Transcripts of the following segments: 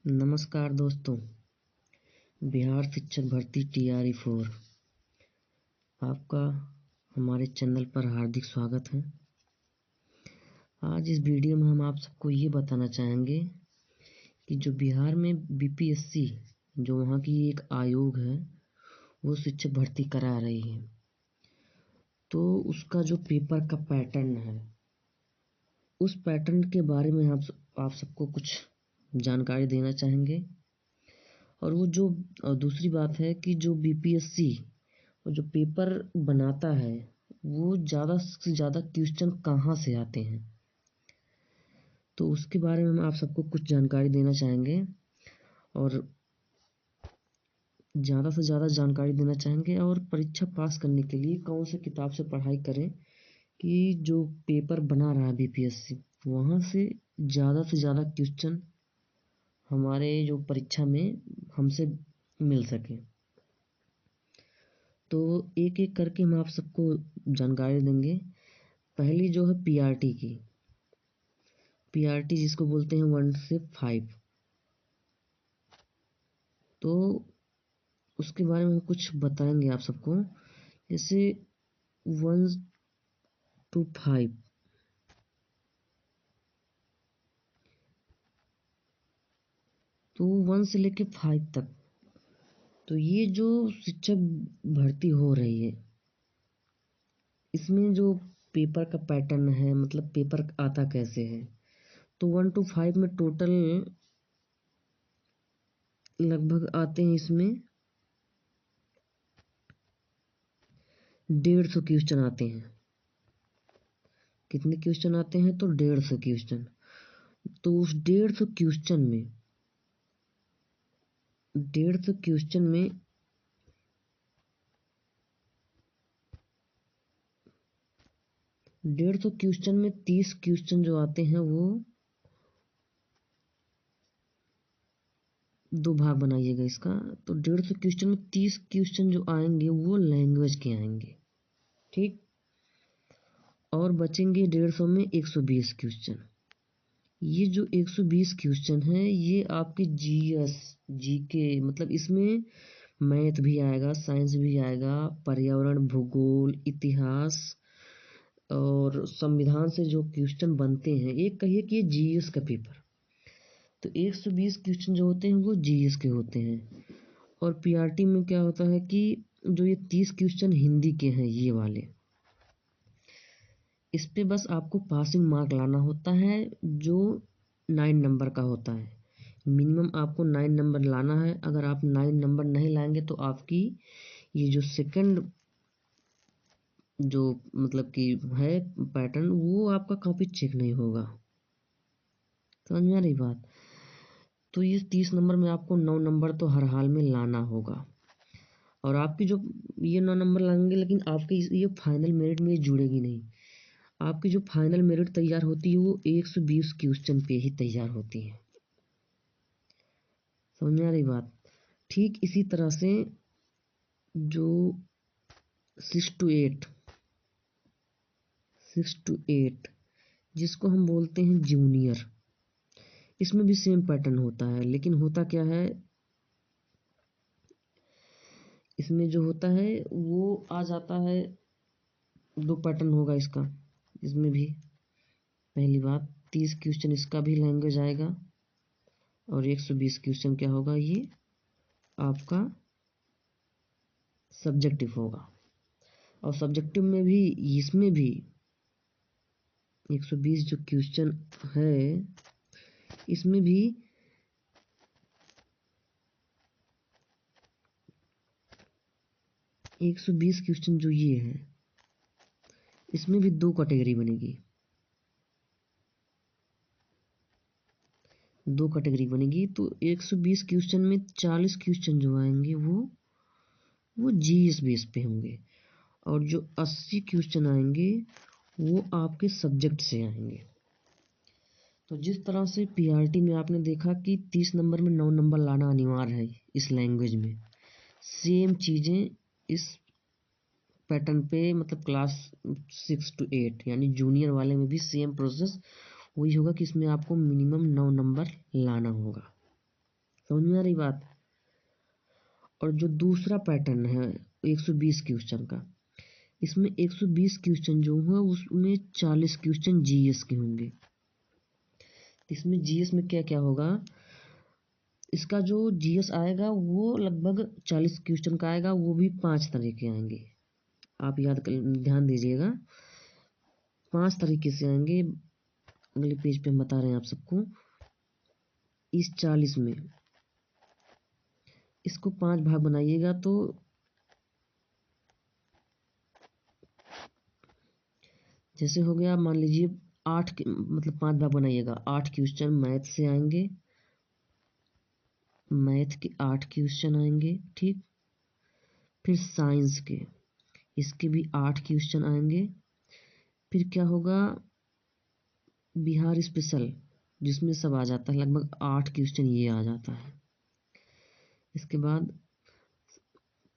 नमस्कार दोस्तों। बिहार शिक्षक भर्ती TRE 4 आपका हमारे चैनल पर हार्दिक स्वागत है। आज इस वीडियो में हम आप सबको ये बताना चाहेंगे कि जो बिहार में BPSC जो वहाँ की एक आयोग है वो शिक्षक भर्ती करा रही है, तो उसका जो पेपर का पैटर्न है उस पैटर्न के बारे में आप सबको कुछ जानकारी देना चाहेंगे। और वो जो दूसरी बात है कि जो BPSC जो पेपर बनाता है वो ज़्यादा से ज़्यादा क्वेश्चन कहाँ से आते हैं, तो उसके बारे में हम आप सबको कुछ जानकारी देना चाहेंगे और ज़्यादा से ज़्यादा जानकारी देना चाहेंगे। और परीक्षा पास करने के लिए कौन से किताब से पढ़ाई करें कि जो पेपर बना रहा है BPSC वहाँ से ज़्यादा क्वेश्चन हमारे जो परीक्षा में हमसे मिल सके। तो एक एक करके हम आप सबको जानकारी देंगे। पहली जो है PRT की, PRT जिसको बोलते हैं 1 से 5, तो उसके बारे में कुछ बताएंगे आप सबको। जैसे 1 to 5, तो 1 से लेके 5 तक, तो ये जो शिक्षक भर्ती हो रही है इसमें जो पेपर का पैटर्न है, मतलब पेपर आता कैसे है, तो 1 to 5 में टोटल लगभग आते हैं इसमें 150 क्वेश्चन आते हैं। कितने क्वेश्चन आते हैं? तो 150 क्वेश्चन। तो उस 150 क्वेश्चन में 150 क्वेश्चन में 150 क्वेश्चन में 30 क्वेश्चन जो आते हैं वो दो भाग बनाइएगा इसका। तो 150 क्वेश्चन में 30 क्वेश्चन जो आएंगे वो लैंग्वेज के आएंगे, ठीक। और बचेंगे 150 में 120 क्वेश्चन। ये जो 120 क्वेश्चन है ये आपके GS GK, मतलब इसमें मैथ भी आएगा, साइंस भी आएगा, पर्यावरण, भूगोल, इतिहास और संविधान से जो क्वेश्चन बनते हैं। एक कहिए कि ये GS का पेपर, तो 120 क्वेश्चन जो होते हैं वो GS के होते हैं। और PRT में क्या होता है कि जो ये 30 क्वेश्चन हिंदी के हैं ये वाले, इस पे बस आपको पासिंग मार्क लाना होता है जो 9 नंबर का होता है। मिनिमम आपको 9 नंबर लाना है। अगर आप 9 नंबर नहीं लाएंगे तो आपकी ये जो सेकंड जो मतलब कि है पैटर्न वो आपका कॉपी चेक नहीं होगा। समझ में आ रही बात? तो ये 30 नंबर में आपको 9 नंबर तो हर हाल में लाना होगा। और आपकी जो ये 9 नंबर लाएंगे लेकिन आपकी ये फाइनल मेरिट में जुड़ेगी नहीं। आपकी जो फाइनल मेरिट तैयार होती है वो 120 क्वेश्चन पे ही तैयार होती है। समझ में आ रही बात? ठीक इसी तरह से जो 6 to 8 जिसको हम बोलते हैं जूनियर, इसमें भी सेम पैटर्न होता है। लेकिन होता क्या है, इसमें जो होता है वो आ जाता है, दो पैटर्न होगा इसका। इसमें भी पहली बात 30 क्वेश्चन इसका भी लैंग्वेज आएगा और 120 क्वेश्चन क्या होगा, ये आपका सब्जेक्टिव होगा। और सब्जेक्टिव में भी इसमें भी 120 जो क्वेश्चन है इसमें भी 120 क्वेश्चन जो ये है इसमें भी दो कैटेगरी बनेगी, दो कैटेगरी बनेगी। तो 120 क्वेश्चन में 40 क्वेश्चन जो आएंगे वो GS बेस पे होंगे और जो 80 क्वेश्चन आएंगे वो आपके सब्जेक्ट से आएंगे। तो जिस तरह से PRT में आपने देखा कि 30 नंबर में 9 नंबर लाना अनिवार्य है इस लैंग्वेज में, सेम चीज़ें इस पैटर्न पे मतलब क्लास 6 to 8 यानी जूनियर वाले में भी सेम प्रोसेस वही होगा कि इसमें आपको मिनिमम 9 नंबर लाना होगा। समझ में आ रही बात। और जो दूसरा पैटर्न है 120 क्वेश्चन का, इसमें 120 क्वेश्चन जो है उसमें 40 क्वेश्चन जीएस के होंगे। इसमें जीएस में क्या क्या होगा, इसका जो जीएस आएगा वो लगभग 40 क्वेश्चन का आएगा, वो भी 5 तरह के आएंगे। आप ध्यान दीजिएगा, 5 तरीके से आएंगे। अगले पेज पे हम बता रहे हैं आप सबको। इस 40 में इसको 5 भाग बनाइएगा तो जैसे हो गया, मान लीजिए 8 मतलब 5 भाग बनाइएगा, 8 क्वेश्चन मैथ से आएंगे, मैथ के 8 क्वेश्चन आएंगे, ठीक। फिर साइंस के, इसके भी 8 क्वेश्चन आएंगे। फिर क्या होगा, बिहार स्पेशल, जिसमें सब आ जाता है, लगभग 8 क्वेश्चन ये आ जाता है। इसके बाद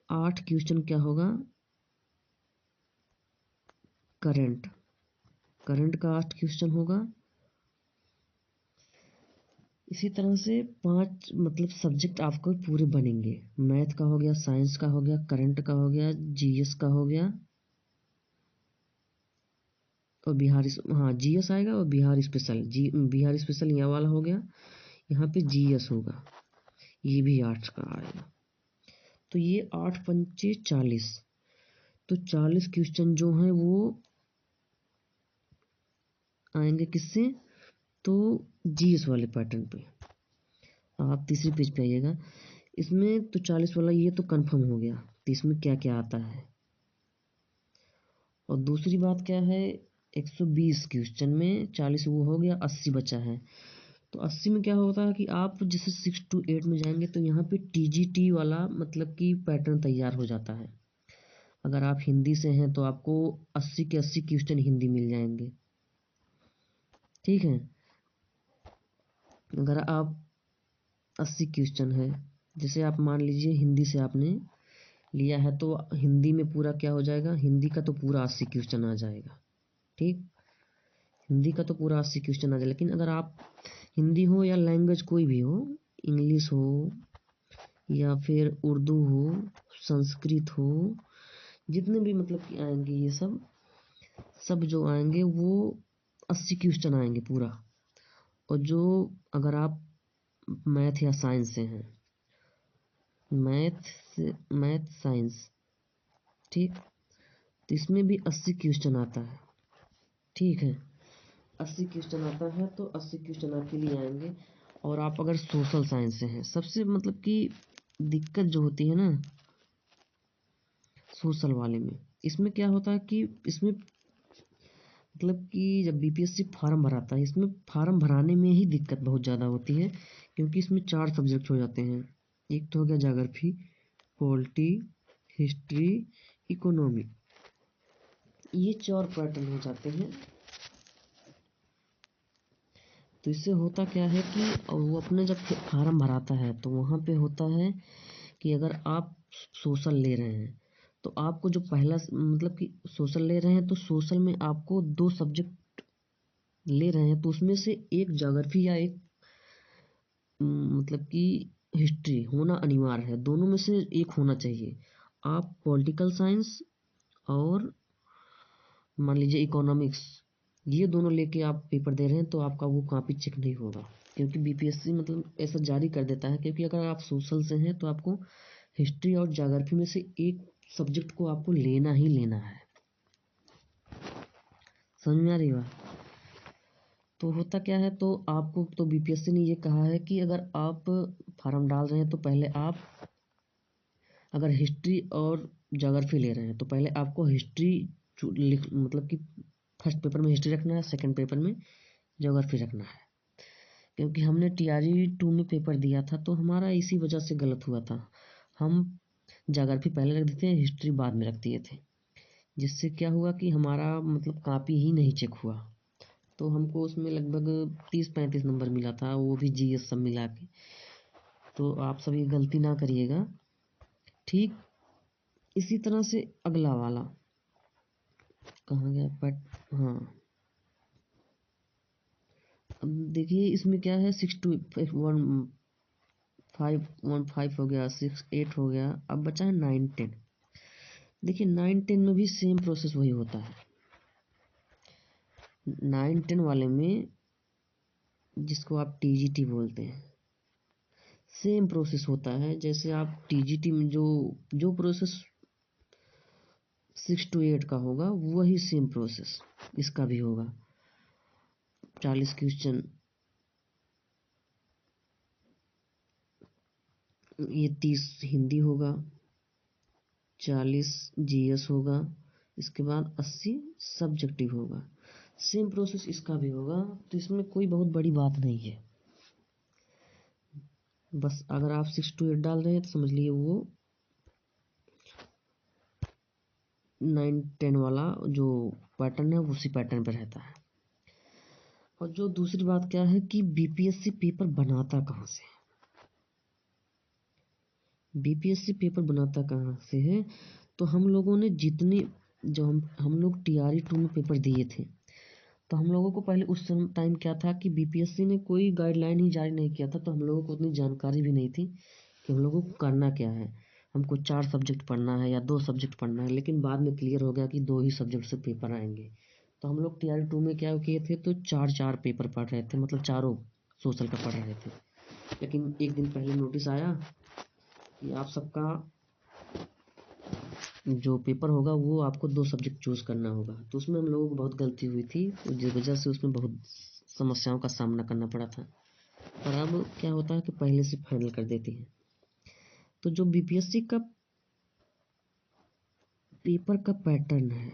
8 क्वेश्चन क्या होगा, करंट, करंट का 8 क्वेश्चन होगा। इसी तरह से 5 मतलब सब्जेक्ट आपको पूरे बनेंगे। मैथ का हो गया, साइंस का हो गया, करंट का हो गया, जीएस का हो गया, और हाँ जीएस आएगा, और बिहार स्पेशल, बिहार स्पेशल यहाँ वाला हो गया। यहाँ पे जीएस होगा, ये भी 8 का आएगा। तो ये 8 पंचे 40, तो 40 क्वेश्चन जो हैं वो आएंगे किससे, तो जीएस वाले पैटर्न पे। आप तीसरी पेज पे आइएगा। इसमें तो 40 वाला ये तो कंफर्म हो गया, तो इसमें क्या क्या आता है। और दूसरी बात क्या है, 120 क्वेश्चन में 40 वो हो गया, 80 बचा है। तो 80 में क्या होता है कि आप जैसे 6 to 8 में जाएंगे तो यहाँ पे टीजीटी वाला मतलब कि पैटर्न तैयार हो जाता है। अगर आप हिंदी से हैं तो आपको 80 के 80 क्वेश्चन हिंदी मिल जाएंगे, ठीक है। अगर आप 80 क्वेश्चन है, जैसे आप मान लीजिए हिंदी से आपने लिया है तो हिंदी में पूरा क्या हो जाएगा, हिंदी का तो पूरा 80 क्वेश्चन आ जाएगा, ठीक। हिंदी का तो पूरा 80 क्वेश्चन आ जाएगा। लेकिन अगर आप हिंदी हो या लैंग्वेज कोई भी हो, इंग्लिश हो या फिर उर्दू हो, संस्कृत हो, जितने भी मतलब कि आएंगे ये सब सब जो आएंगे वो 80 क्वेश्चन आएंगे पूरा। और जो अगर आप मैथ या साइंस से हैं, मैथ साइंस, ठीक, तो इसमें भी 80 क्वेश्चन आता है, ठीक है। 80 क्वेश्चन आता है तो 80 क्वेश्चन आपके लिए आएंगे। और आप अगर सोशल साइंस से हैं, सबसे मतलब कि दिक्कत जो होती है ना सोशल वाले में, इसमें क्या होता है कि इसमें मतलब कि जब बीपीएससी फार्म भराता है, इसमें फार्म भराने में ही दिक्कत बहुत ज़्यादा होती है, क्योंकि इसमें 4 सब्जेक्ट हो जाते हैं। एक तो हो गया ज्योग्राफी, पॉलिटी, हिस्ट्री, इकोनॉमी, ये 4 पैटर्न हो जाते हैं। तो इससे होता क्या है कि वो अपने जब फार्म भराता है तो वहाँ पे होता है कि अगर आप सोशल ले रहे हैं तो आपको जो पहला मतलब कि सोशल ले रहे हैं तो सोशल में आपको 2 सब्जेक्ट ले रहे हैं, तो उसमें से एक ज्योग्राफी या एक मतलब कि हिस्ट्री होना अनिवार्य है, दोनों में से एक होना चाहिए। आप पॉलिटिकल साइंस और मान लीजिए इकोनॉमिक्स, ये दोनों लेके आप पेपर दे रहे हैं तो आपका वो कॉपी चेक नहीं होगा, क्योंकि बीपीएससी मतलब ऐसा जारी कर देता है। क्योंकि अगर आप सोशल से हैं तो आपको हिस्ट्री और ज्योग्राफी में से एक सब्जेक्ट को आपको लेना ही लेना है। समझ में आ रही बात। तो होता क्या है, तो आपको तो बीपीएससी ने ये कहा है कि अगर आप फार्म डाल रहे हैं तो पहले आप अगर हिस्ट्री और ज्योग्राफी ले रहे हैं तो पहले आपको हिस्ट्री मतलब कि फर्स्ट पेपर में हिस्ट्री रखना है, सेकंड पेपर में ज्योग्राफी रखना है। क्योंकि हमने टीआरई 2 में पेपर दिया था तो हमारा इसी वजह से गलत हुआ था। हम ज्योग्राफी पहले रख देते हैं, हिस्ट्री बाद में रख दिए थे, जिससे क्या हुआ कि हमारा मतलब कॉपी ही नहीं चेक हुआ। तो हमको उसमें लगभग 30-35 नंबर मिला था, वो भी जीएस सब मिला के। तो आप सभी गलती ना करिएगा, ठीक। इसी तरह से अगला वाला कहाँ गया बट हाँ, अब देखिए इसमें क्या है, 6 to 1 515 हो गया, 6 8 हो गया। अब बचा है 9 10। देखिए 9 10 में भी सेम प्रोसेस वही होता है। 9 10 वाले में, जिसको आप टीजीटी बोलते हैं, सेम प्रोसेस होता है। जैसे आप टीजीटी में जो जो प्रोसेस 6 to 8 का होगा, वही सेम प्रोसेस इसका भी होगा। 40 क्वेश्चन, ये 30 हिंदी होगा, 40 जीएस होगा, इसके बाद 80 सब्जेक्टिव होगा। सेम प्रोसेस इसका भी होगा, तो इसमें कोई बहुत बड़ी बात नहीं है। बस अगर आप 6 to 8 डाल रहे हैं तो समझ लिए वो 9 10 वाला जो पैटर्न है उसी पैटर्न पर रहता है। और जो दूसरी बात क्या है कि बीपीएससी पेपर बनाता कहाँ से है? बीपीएससी पेपर बनाता कहाँ से है? तो हम लोगों ने जितने जो हम लोग टीआरई 2 में पेपर दिए थे, तो हम लोगों को पहले उस टाइम क्या था कि बीपीएससी ने कोई गाइडलाइन ही जारी नहीं किया था, तो हम लोगों को उतनी जानकारी भी नहीं थी कि हम लोगों को करना क्या है। हमको 4 सब्जेक्ट पढ़ना है या 2 सब्जेक्ट पढ़ना है, लेकिन बाद में क्लियर हो गया कि 2 ही सब्जेक्ट से पेपर आएंगे। तो हम लोग टीआरई 2 में क्या किए थे, तो 4 पेपर पढ़ रहे थे, मतलब चारों सोशल का पढ़ रहे थे। लेकिन एक दिन पहले नोटिस आया कि आप सबका जो पेपर होगा वो आपको 2 सब्जेक्ट चूज करना होगा। तो उसमें हम लोगों को बहुत गलती हुई थी, जिस वजह से उसमें बहुत समस्याओं का सामना करना पड़ा था। पर अब क्या होता है कि पहले से फाइनल कर देती है। तो जो बीपीएससी का पेपर का पैटर्न है,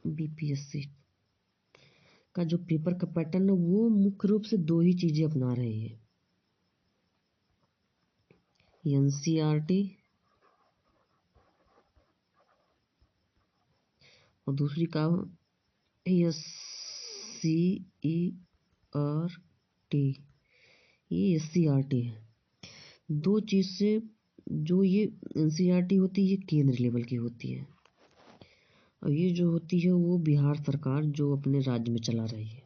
बीपीएससी का जो पेपर का पैटर्न है, वो मुख्य रूप से 2 ही चीजें अपना रही है, एनसीईआरटी और दूसरी का एससीईआरटी। ये एससीईआरटी है। 2 चीज से जो ये एनसीईआरटी होती है, ये केंद्र लेवल की होती है, और ये जो होती है वो बिहार सरकार जो अपने राज्य में चला रही है।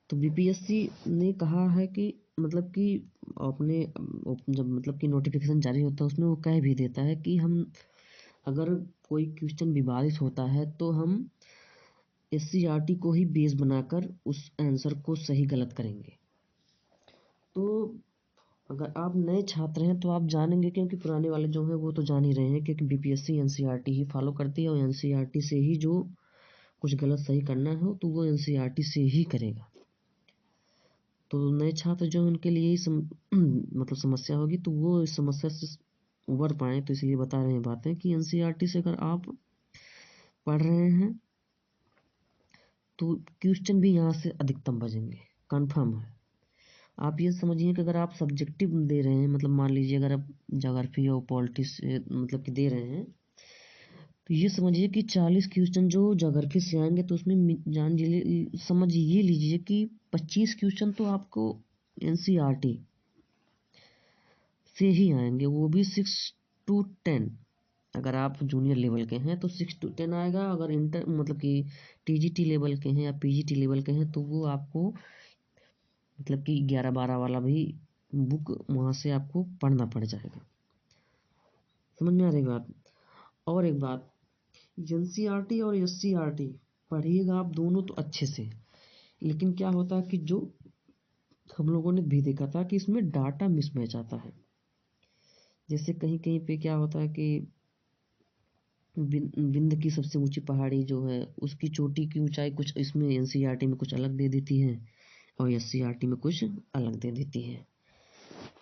तो बीपीएससी ने कहा है कि मतलब कि अपने जब मतलब कि नोटिफिकेशन जारी होता है उसमें वो कह भी देता है कि हम अगर कोई क्वेश्चन विवादित होता है तो हम एससीईआरटी को ही बेस बनाकर उस आंसर को सही गलत करेंगे। तो अगर आप नए छात्र हैं तो आप जानेंगे, क्योंकि पुराने वाले जो हैं वो तो जान ही रहे हैं, क्योंकि बीपीएससी एनसीईआरटी ही फॉलो करती है और एनसीईआरटी से ही जो कुछ गलत सही करना हो तो वो एनसीईआरटी से ही करेगा। तो नए छात्र जो हैं उनके लिए ही मतलब समस्या होगी, तो वो इस समस्या से उबर पाए, तो इसलिए बता रहे हैं बातें कि एनसीईआरटी से अगर आप पढ़ रहे हैं तो क्वेश्चन भी यहाँ से अधिकतम बचेंगे, कंफर्म है। आप ये समझिए कि अगर आप सब्जेक्टिव दे रहे हैं, मतलब मान लीजिए अगर आप ज्योग्राफी और पॉलिटिक्स मतलब कि दे रहे हैं, तो ये समझिए कि 40 क्वेश्चन जो ज्योग्राफी से आएंगे, तो उसमें समझ ये लीजिए कि 25 क्वेश्चन तो आपको एनसीईआरटी से ही आएंगे, वो भी 6 to 10। अगर आप जूनियर लेवल के हैं तो 6 to 10 आएगा। अगर इंटर मतलब कि टीजीटी लेवल के हैं या पीजीटी लेवल के हैं तो वो आपको मतलब कि 11 12 वाला भी बुक वहाँ से आपको पढ़ना पड़ जाएगा। समझ में आ रही बात? और एक बात, एनसीईआरटी और एससीईआरटी पढ़िएगा आप दोनों तो अच्छे से, लेकिन क्या होता है कि जो हम लोगों ने भी देखा था कि इसमें डाटा मिसमैच आता है। जैसे कहीं कहीं पे क्या होता है कि विंध्य की सबसे ऊंची पहाड़ी जो है उसकी चोटी की ऊंचाई कुछ इसमें एनसीईआरटी में कुछ अलग दे देती है और एससीईआरटी में कुछ अलग दे देती है।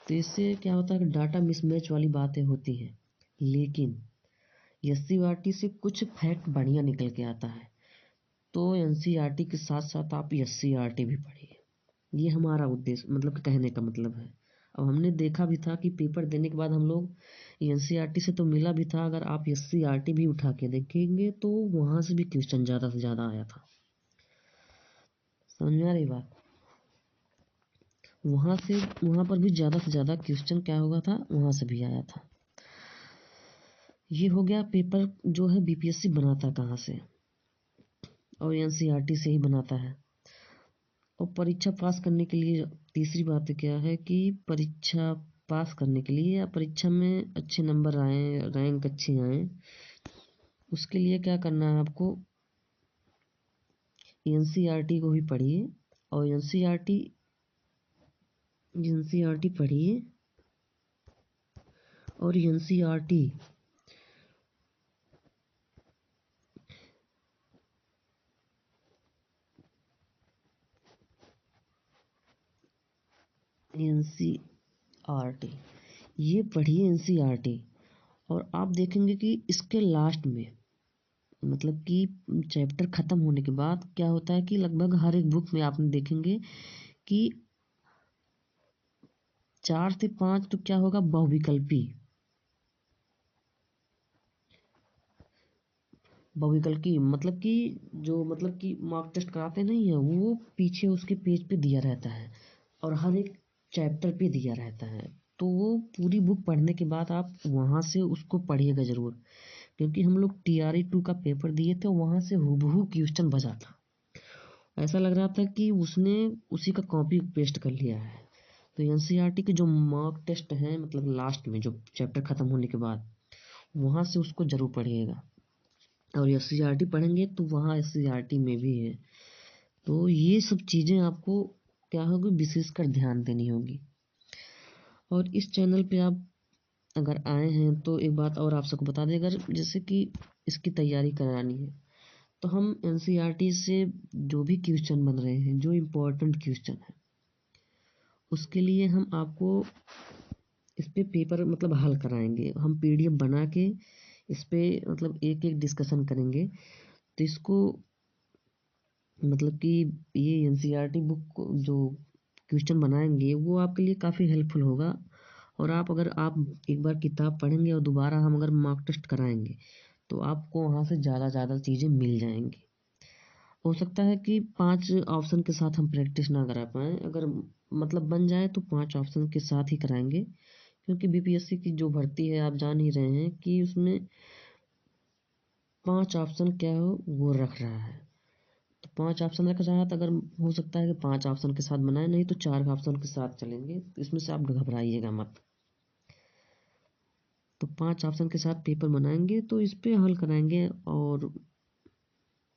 तो इससे क्या होता है कि डाटा मिसमैच वाली बातें होती हैं। लेकिन एससीईआरटी से कुछ फैक्ट बढ़िया निकल के आता है, तो एनसीईआरटी के साथ साथ आप एससीईआरटी भी पढ़िए। ये हमारा उद्देश्य मतलब कि कहने का मतलब है। अब हमने देखा भी था कि पेपर देने के बाद हम लोग एनसीईआरटी से तो मिला भी था, अगर आप एससीईआरटी भी उठा के देखेंगे तो वहां से भी क्वेश्चन ज़्यादा से ज़्यादा आया था। समझ में आ रही बात? वहां पर भी ज़्यादा से ज़्यादा क्वेश्चन क्या होगा था, वहां से भी आया था। ये हो गया पेपर जो है बीपीएससी बनाता कहाँ से, और एनसीईआरटी से ही बनाता है। और परीक्षा पास करने के लिए तीसरी बात क्या है कि परीक्षा पास करने के लिए या परीक्षा में अच्छे नंबर आए, रैंक अच्छे आए, उसके लिए क्या करना है आपको, एनसीईआरटी को भी पढ़िए और एनसीईआरटी पढ़िए और एनसीईआरटी एनसीईआरटी ये पढ़िए एनसीईआरटी। और आप देखेंगे कि इसके लास्ट में मतलब कि चैप्टर खत्म होने के बाद क्या होता है कि लगभग हर एक बुक में आपने देखेंगे कि 4 से 5 तो क्या होगा, बहुविकल्पी मतलब कि जो मतलब कि मॉक टेस्ट कराते नहीं है वो पीछे उसके पेज पे दिया रहता है और हर एक चैप्टर पे दिया रहता है। तो वो पूरी बुक पढ़ने के बाद आप वहाँ से उसको पढ़िएगा ज़रूर, क्योंकि हम लोग TRE 2 का पेपर दिए थे, वहाँ से हूबहू क्वेश्चन बचा था। ऐसा लग रहा था कि उसने उसी का कॉपी पेस्ट कर लिया है। तो एनसीईआरटी के जो मॉक टेस्ट हैं मतलब लास्ट में जो चैप्टर खत्म होने के बाद वहाँ से उसको ज़रूर पढ़िएगा। और एससीईआरटी पढ़ेंगे तो वहाँ एससीईआरटी में भी है। तो ये सब चीज़ें आपको क्या होगी, विशेषकर ध्यान देनी होगी। और इस चैनल पे आप अगर आए हैं तो एक बात और आप सबको बता दें, अगर जैसे कि इसकी तैयारी करानी है तो हम एनसीईआरटी से जो भी क्वेश्चन बन रहे हैं, जो इम्पोर्टेंट क्वेश्चन है, उसके लिए हम आपको इस पे पेपर मतलब हल कराएंगे। हम पीडीएफ बना के इस पे मतलब एक एक डिस्कशन करेंगे। तो इसको मतलब कि ये एनसीईआरटी बुक जो क्वेश्चन बनाएंगे वो आपके लिए काफ़ी हेल्पफुल होगा। और अगर आप एक बार किताब पढ़ेंगे और दोबारा हम अगर मॉक टेस्ट कराएंगे तो आपको वहाँ से ज़्यादा चीज़ें मिल जाएंगी। हो सकता है कि 5 ऑप्शन के साथ हम प्रैक्टिस ना करा पाएँ, अगर मतलब बन जाए तो 5 ऑप्शन के साथ ही कराएंगे, क्योंकि बीपीएससी की जो भर्ती है आप जान ही रहे हैं कि उसमें 5 ऑप्शन क्या हो वो रख रहा है। तो 5 ऑप्शन रख रहा है तो अगर हो सकता है कि 5 ऑप्शन के साथ बनाए, नहीं तो 4 ऑप्शन के साथ चलेंगे। तो इसमें से आप घबराइएगा मत। तो 5 ऑप्शन के साथ पेपर बनाएंगे तो इस पे हल कराएंगे और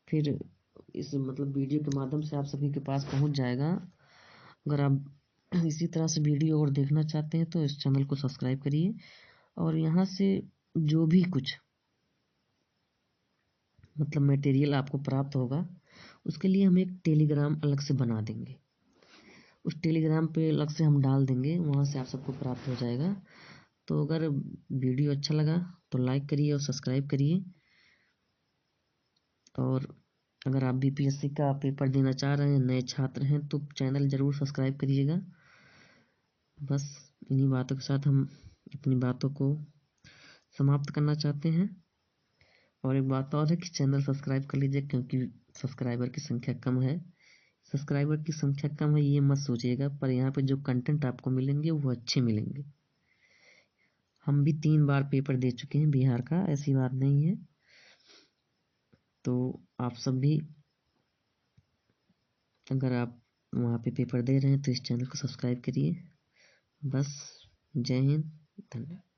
फिर इस मतलब वीडियो के माध्यम से आप सभी के पास पहुंच जाएगा। अगर आप इसी तरह से वीडियो और देखना चाहते हैं तो इस चैनल को सब्सक्राइब करिए। और यहाँ से जो भी कुछ मतलब मटेरियल आपको प्राप्त होगा उसके लिए हम एक टेलीग्राम अलग से बना देंगे। उस टेलीग्राम पे अलग से हम डाल देंगे, वहाँ से आप सबको प्राप्त हो जाएगा। तो अगर वीडियो अच्छा लगा तो लाइक करिए और सब्सक्राइब करिए। और अगर आप बीपीएससी का पेपर देना चाह रहे हैं, नए छात्र हैं, तो चैनल ज़रूर सब्सक्राइब करिएगा। बस इन्हीं बातों के साथ हम अपनी बातों को समाप्त करना चाहते हैं। और एक बात और है कि चैनल सब्सक्राइब कर लीजिए, क्योंकि सब्सक्राइबर की संख्या कम है। सब्सक्राइबर की संख्या कम है ये मत सोचिएगा, पर यहाँ पे जो कंटेंट आपको मिलेंगे वो अच्छे मिलेंगे। हम भी 3 बार पेपर दे चुके हैं बिहार का, ऐसी बात नहीं है। तो आप सब भी अगर आप वहाँ पे पेपर दे रहे हैं तो इस चैनल को सब्सक्राइब करिए। बस, जय हिंद, धन्यवाद।